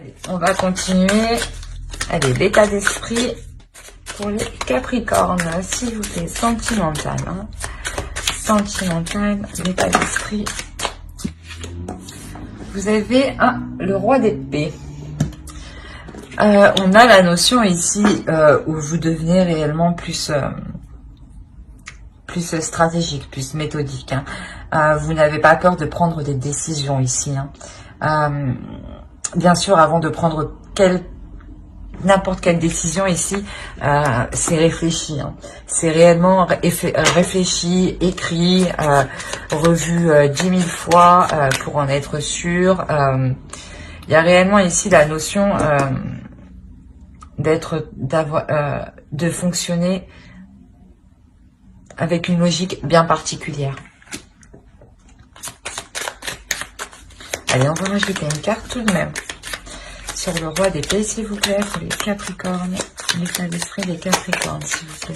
Allez, on va continuer. Allez, l'état d'esprit pour les Capricornes, s'il vous plaît, sentimental. Hein. Sentimental, l'état d'esprit. Vous avez le roi d'épée. On a la notion ici où vous devenez réellement plus stratégique, plus méthodique. Hein. Vous n'avez pas peur de prendre des décisions ici. Hein. Bien sûr, avant de prendre n'importe quelle décision ici, c'est réfléchi. Hein. C'est réellement réfléchi, écrit, revu 10 000 fois pour en être sûr. Il y a réellement ici la notion de fonctionner avec une logique bien particulière. Allez, on va rajouter une carte tout de même sur le roi d'épée, s'il vous plaît, pour les Capricornes, l'état d'esprit des Capricornes, s'il vous plaît.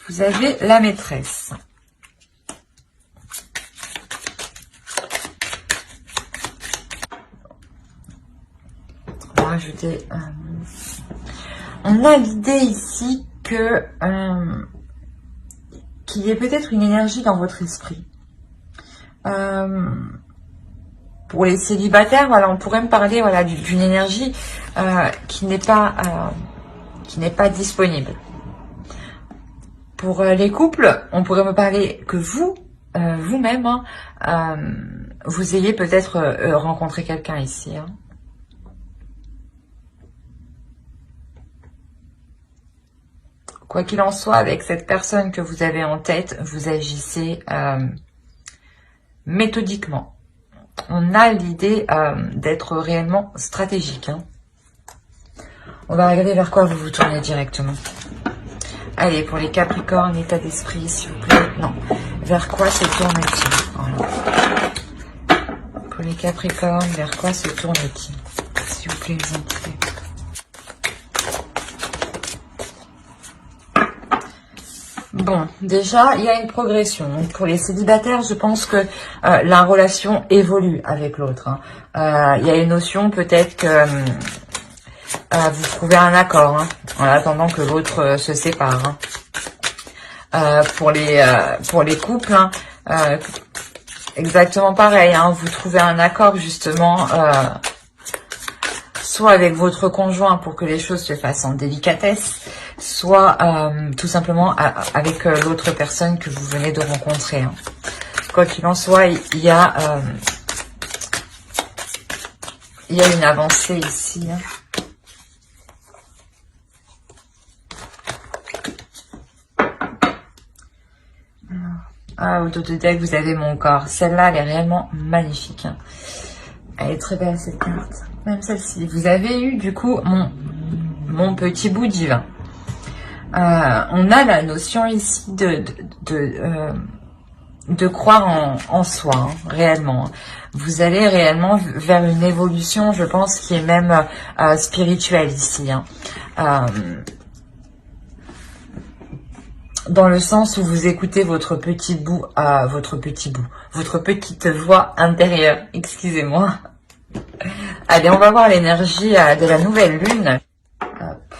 Vous avez la maîtresse. On va rajouter... on a l'idée ici que qu'il y ait peut-être une énergie dans votre esprit. Pour les célibataires, voilà, on pourrait me parler, voilà, d'une énergie qui n'est pas disponible. Pour les couples, on pourrait me parler que vous, vous-même, hein, vous ayez peut-être rencontré quelqu'un ici. Hein. Quoi qu'il en soit, avec cette personne que vous avez en tête, vous agissez méthodiquement. On a l'idée d'être réellement stratégique. Hein. On va regarder vers quoi vous vous tournez directement. Allez, pour les Capricornes, état d'esprit, s'il vous plaît. Non, vers quoi se tourne-t-il? Voilà. Pour les Capricornes, vers quoi se tourne-t-il? S'il vous plaît, les entités. Bon, déjà, il y a une progression. Donc, pour les célibataires, je pense que la relation évolue avec l'autre. Hein. Il y a une notion peut-être que vous trouvez un accord, hein, en attendant que l'autre se sépare. Hein. Pour les couples, hein, exactement pareil. Hein, vous trouvez un accord justement, soit avec votre conjoint pour que les choses se fassent en délicatesse, soit tout simplement avec l'autre personne que vous venez de rencontrer. Hein. Quoi qu'il en soit, il y a une avancée ici. Hein. Ah, au dos de deck, vous avez mon corps. Celle-là, elle est réellement magnifique. Hein. Elle est très belle, cette carte. Même celle-ci. Vous avez eu, du coup, mon petit bout divin. On a la notion ici de croire en soi, hein, réellement. Vous allez réellement vers une évolution, je pense, qui est même spirituelle ici. Hein. Dans le sens où vous écoutez votre petite voix intérieure. Excusez-moi. Allez, on va voir l'énergie de la nouvelle lune. Hop.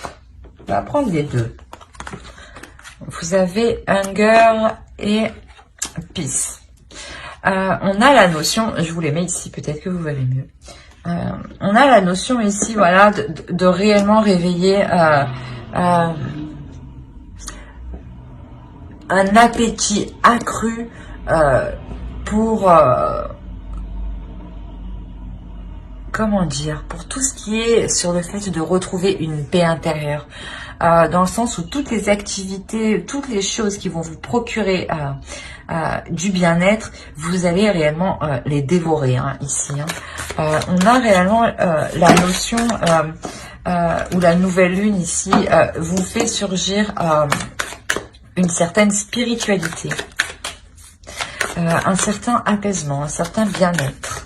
On va prendre les deux. Vous avez Hunger et Peace. On a la notion, je vous les mets ici, peut-être que vous verrez mieux. On a la notion ici, voilà, de réellement réveiller un appétit accru pour comment dire, pour tout ce qui est sur le fait de retrouver une paix intérieure, dans le sens où toutes les activités, toutes les choses qui vont vous procurer du bien-être, vous allez réellement les dévorer, hein, ici. Hein. On a réellement la notion où la nouvelle lune ici vous fait surgir une certaine spiritualité, un certain apaisement, un certain bien-être.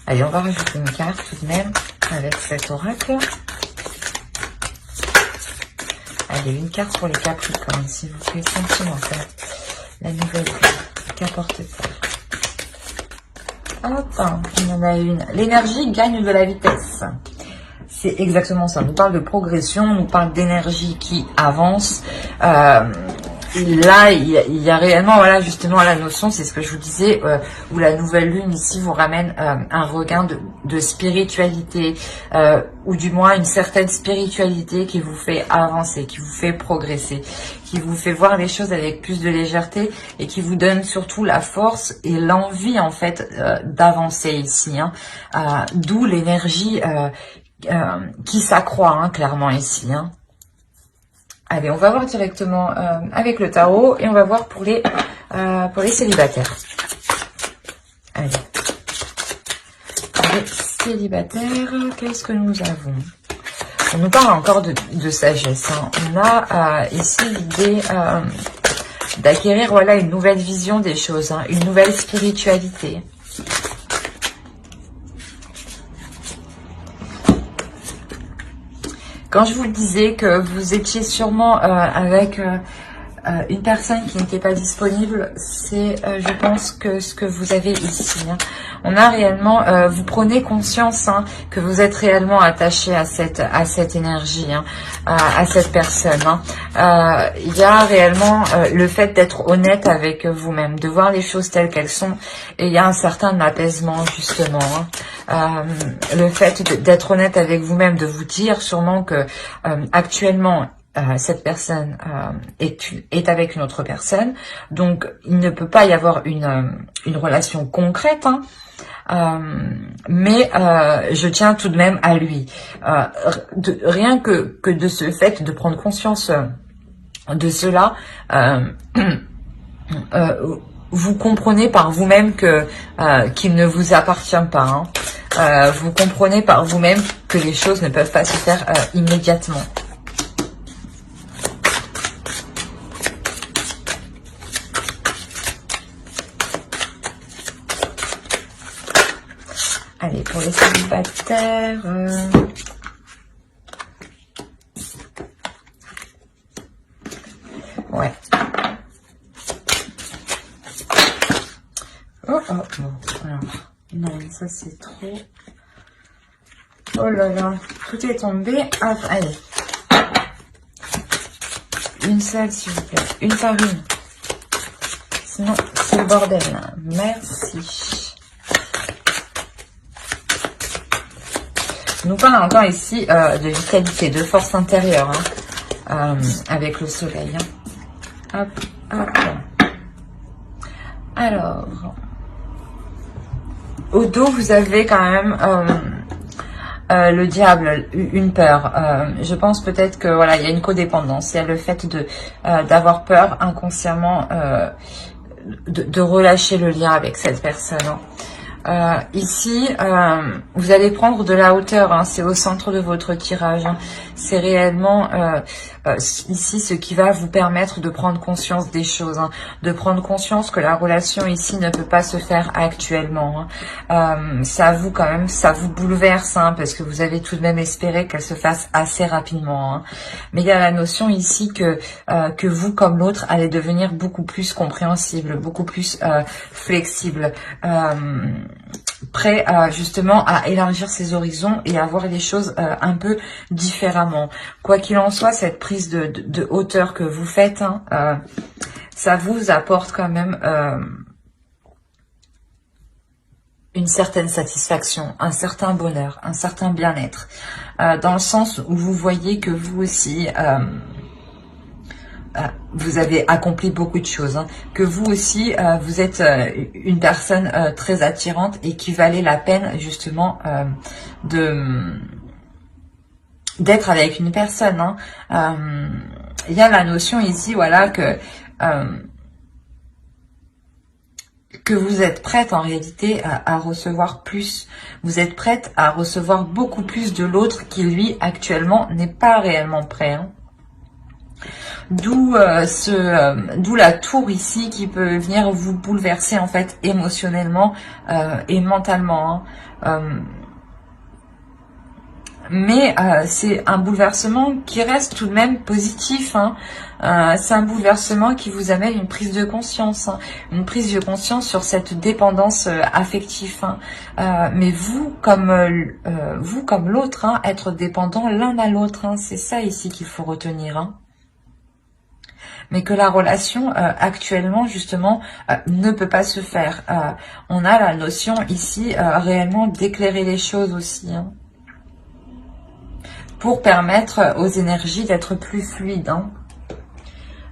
Allez, on va rajouter une carte tout de même avec cet oracle. Allez, une carte pour les Capricornes, s'il vous plaît, sentimental. La nouvelle lune, qu'apporte-t-elle? Hop, il y en a une. L'énergie gagne de la vitesse. C'est exactement ça. On nous parle de progression, on nous parle d'énergie qui avance. Là, il y a réellement, voilà, justement, la notion, c'est ce que je vous disais, où la nouvelle lune ici vous ramène un regain de spiritualité, ou du moins une certaine spiritualité qui vous fait avancer, qui vous fait progresser, qui vous fait voir les choses avec plus de légèreté et qui vous donne surtout la force et l'envie, en fait, d'avancer ici. Hein. D'où l'énergie qui s'accroît, hein, clairement, ici. Hein. Allez, on va voir directement avec le tarot et on va voir pour les célibataires. Allez. Les célibataires, qu'est-ce que nous avons? On nous parle encore de sagesse. Hein. On a ici l'idée d'acquérir, voilà, une nouvelle vision des choses, hein, une nouvelle spiritualité. Quand je vous le disais que vous étiez sûrement avec une personne qui n'était pas disponible, c'est, je pense, que ce que vous avez ici. Hein. On a réellement, vous prenez conscience, hein, que vous êtes réellement attaché à cette énergie, hein, à cette personne. Hein. Il y a réellement le fait d'être honnête avec vous-même, de voir les choses telles qu'elles sont, et il y a un certain apaisement, justement. Hein. Le fait d'être honnête avec vous-même, de vous dire sûrement que actuellement, cette personne est avec une autre personne, donc il ne peut pas y avoir une relation concrète, hein, mais je tiens tout de même à lui. Rien que de ce fait de prendre conscience de cela, vous comprenez par vous-même que qu'il ne vous appartient pas. Hein. Vous comprenez par vous-même que les choses ne peuvent pas se faire immédiatement. Allez, pour les célibataires... Ouais. Oh, oh, bon. Alors, non, ça c'est trop... Oh là là, tout est tombé. Hop, allez. Une seule, s'il vous plaît. Une par une. Sinon, c'est le bordel. Merci. On nous parle encore ici de vitalité, de force intérieure, hein, avec le soleil. Hein. Hop, hop. Alors, au dos, vous avez quand même le diable, une peur. Je pense peut-être que voilà, il y a une codépendance. Il y a le fait d'avoir peur inconsciemment de relâcher le lien avec cette personne. Hein. Ici, vous allez prendre de la hauteur, hein, c'est au centre de votre tirage. Hein. C'est réellement ici ce qui va vous permettre de prendre conscience des choses, hein, de prendre conscience que la relation ici ne peut pas se faire actuellement. Hein. Ça vous quand même, ça vous bouleverse, hein, parce que vous avez tout de même espéré qu'elle se fasse assez rapidement. Hein. Mais il y a la notion ici que vous comme l'autre allez devenir beaucoup plus compréhensible, beaucoup plus flexible. Prêt justement à élargir ses horizons et à voir les choses un peu différemment. Quoi qu'il en soit, cette prise de hauteur que vous faites, hein, ça vous apporte quand même une certaine satisfaction, un certain bonheur, un certain bien-être, dans le sens où vous voyez que vous aussi... vous avez accompli beaucoup de choses, hein. Que vous aussi, vous êtes une personne très attirante et qui valait la peine justement d'être avec une personne. Hein. Il y a la notion ici, voilà, que vous êtes prête en réalité à recevoir plus. Vous êtes prête à recevoir beaucoup plus de l'autre qui, lui, actuellement, n'est pas réellement prêt. Hein. D'où la tour ici qui peut venir vous bouleverser en fait émotionnellement et mentalement. Hein. Mais c'est un bouleversement qui reste tout de même positif, hein. C'est un bouleversement qui vous amène une prise de conscience, hein. Une prise de conscience sur cette dépendance affective, hein. Mais vous comme l'autre, hein, être dépendant l'un à l'autre, hein, c'est ça ici qu'il faut retenir, hein. Mais que la relation actuellement justement ne peut pas se faire. On a la notion ici réellement d'éclairer les choses aussi, hein, pour permettre aux énergies d'être plus fluides, hein.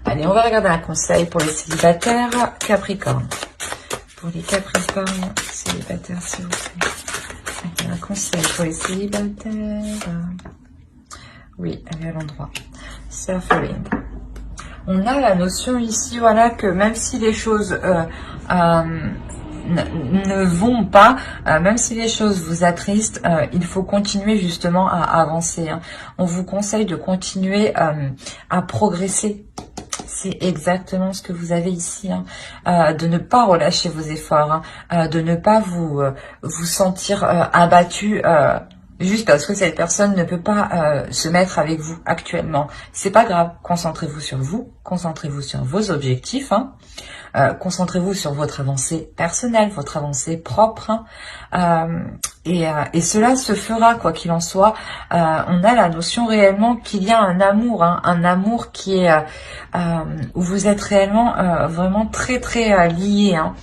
Allez, on va regarder un conseil pour les célibataires Capricorne. Pour les Capricornes célibataires, s'il vous plaît. Okay, un conseil pour les célibataires. Oui, elle est à l'endroit. Suffering. On a la notion ici, voilà, que même si les choses ne vont pas, même si les choses vous attristent, il faut continuer justement à avancer, hein. On vous conseille de continuer à progresser. C'est exactement ce que vous avez ici, hein. De ne pas relâcher vos efforts, hein. De ne pas vous sentir abattu juste parce que cette personne ne peut pas se mettre avec vous actuellement. C'est pas grave, concentrez-vous sur vous, concentrez-vous sur vos objectifs, hein. Concentrez-vous sur votre avancée personnelle, votre avancée propre, hein. Et cela se fera, quoi qu'il en soit. On a la notion réellement qu'il y a un amour, hein, un amour qui est où vous êtes réellement vraiment très très liés, hein.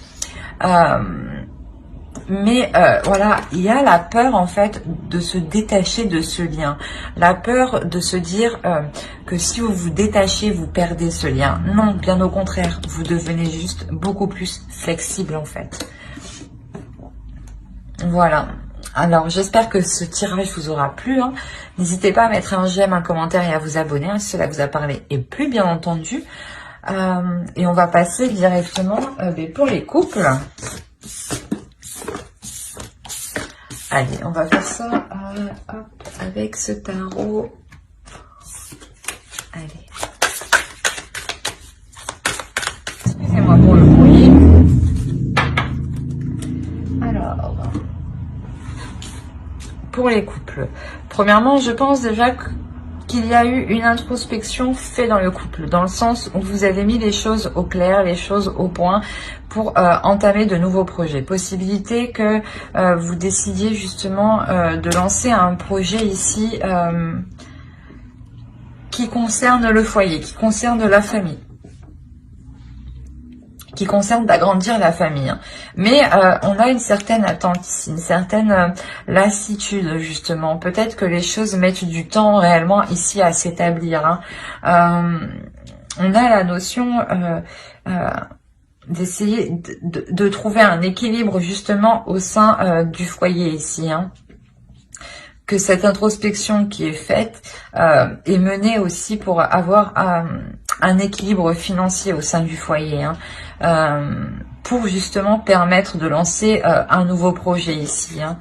Mais voilà, il y a la peur en fait de se détacher de ce lien. La peur de se dire que si vous vous détachez, vous perdez ce lien. Non, bien au contraire, vous devenez juste beaucoup plus flexible en fait. Voilà. Alors, j'espère que ce tirage vous aura plu, hein. N'hésitez pas à mettre un j'aime, un commentaire et à vous abonner, hein, si cela vous a parlé et plu, bien entendu. Et on va passer directement pour les couples. Allez, on va faire ça hop, avec ce tarot. Allez. Excusez-moi pour le bruit. Alors, pour les couples. Premièrement, je pense déjà qu'il y a eu une introspection faite dans le couple, dans le sens où vous avez mis les choses au clair, les choses au point, pour entamer de nouveaux projets. Possibilité que vous décidiez justement de lancer un projet ici qui concerne le foyer, qui concerne la famille, qui concerne d'agrandir la famille, hein. Mais on a une certaine attente ici, une certaine lassitude justement. Peut-être que les choses mettent du temps réellement ici à s'établir, hein. On a la notion d'essayer de trouver un équilibre justement au sein du foyer ici, hein. Que cette introspection qui est faite est menée aussi pour avoir un équilibre financier au sein du foyer, hein, pour justement permettre de lancer un nouveau projet ici, hein.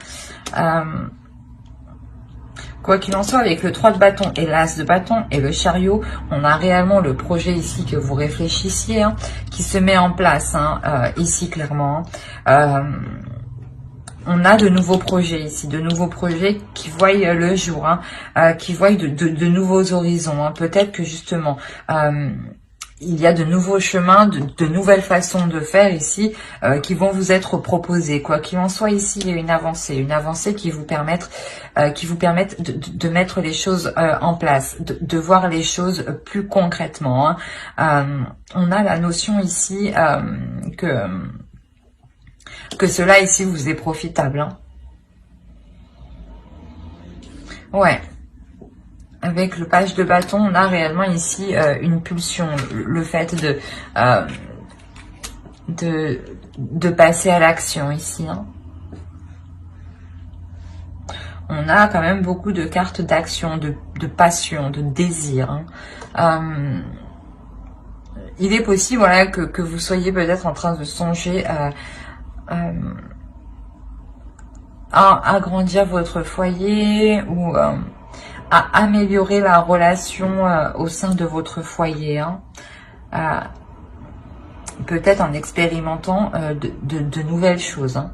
Quoi qu'il en soit, avec le 3 de bâton et l'as de bâton et le chariot, on a réellement le projet ici que vous réfléchissiez, hein, qui se met en place, hein, ici clairement, hein. On a de nouveaux projets ici, de nouveaux projets qui voient le jour, hein, qui voient de nouveaux horizons, hein. Peut-être que justement, il y a de nouveaux chemins, de nouvelles façons de faire ici qui vont vous être proposées. Quoi qu'il en soit, ici, il y a une avancée qui vous permettent de mettre les choses en place, de voir les choses plus concrètement, hein. On a la notion ici que cela ici vous est profitable, hein. Ouais. Avec le page de bâton, on a réellement ici une pulsion, le fait de passer à l'action ici, hein. On a quand même beaucoup de cartes d'action, de passion, de désir, hein. Il est possible, voilà, que vous soyez peut-être en train de songer à agrandir votre foyer ou à améliorer la relation au sein de votre foyer, hein. Peut-être en expérimentant de nouvelles choses, hein.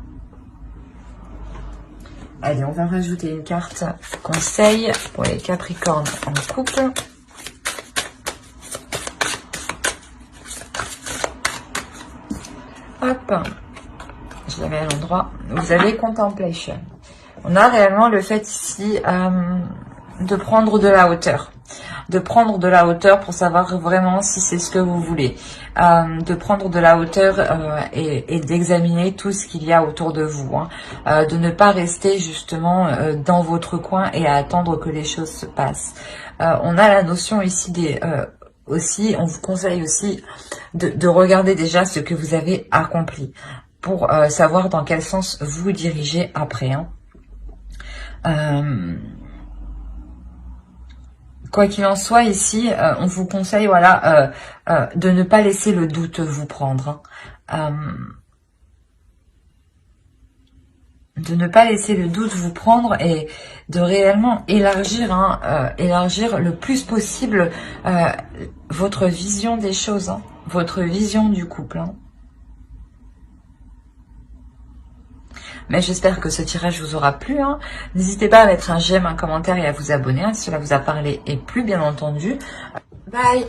Allez, on va rajouter une carte conseil pour les Capricornes en couple. Hop, je la mets à l'endroit. Vous avez Contemplation. On a réellement le fait ici de prendre de la hauteur. De prendre de la hauteur pour savoir vraiment si c'est ce que vous voulez. De prendre de la hauteur et d'examiner tout ce qu'il y a autour de vous. Hein. De ne pas rester justement dans votre coin et à attendre que les choses se passent. On a la notion ici des... aussi, on vous conseille aussi de regarder déjà ce que vous avez accompli pour savoir dans quel sens vous dirigez après. Hein. Quoi qu'il en soit, ici, on vous conseille voilà, de ne pas laisser le doute vous prendre. Hein. De ne pas laisser le doute vous prendre et de réellement élargir, hein, élargir le plus possible votre vision des choses, hein, votre vision du couple. Hein. Mais j'espère que ce tirage vous aura plu. Hein. N'hésitez pas à mettre un j'aime, un commentaire et à vous abonner hein, si cela vous a parlé et plu, bien entendu. Bye!